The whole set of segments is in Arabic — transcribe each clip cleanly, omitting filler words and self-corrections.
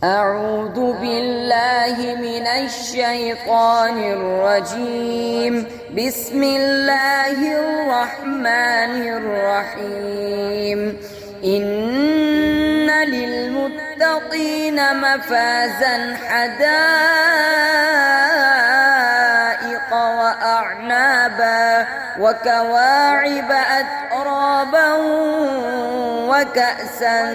أعوذ بالله من الشيطان الرجيم. بسم الله الرحمن الرحيم. إن للمتقين مفازا حدائق وأعنابا وكواعب أترابا وكأسا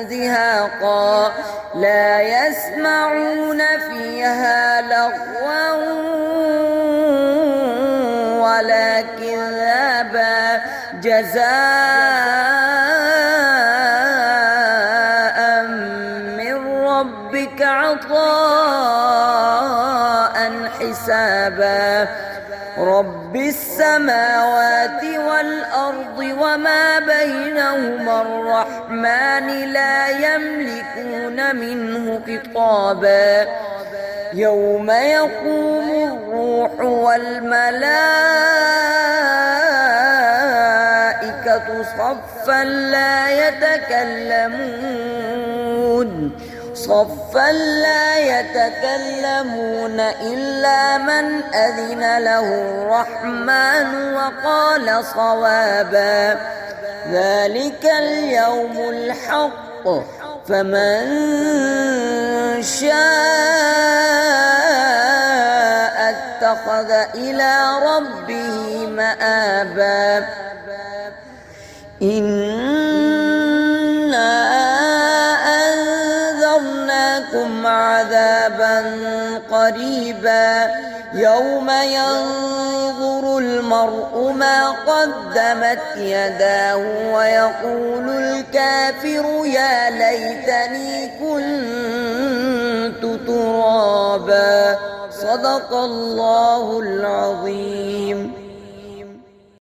دهاقا لا يسمعون فيها لغوا ولا كذابا جزاء من ربك عطاء حسابا رب السماوات والأرض وما بينهما الرحمن لا يملكون منه خطابا يوم يقوم الروح والملائكة صفا لا يتكلمون إلا من أذن له الرحمن وقال صوابا ذلك اليوم الحق فمن شاء اتخذ إلى ربه مآبا عذابا قريبا يوم ينظر المرء ما قدمت يداه ويقول الكافر يا ليتني كنت ترابا. صدق الله العظيم.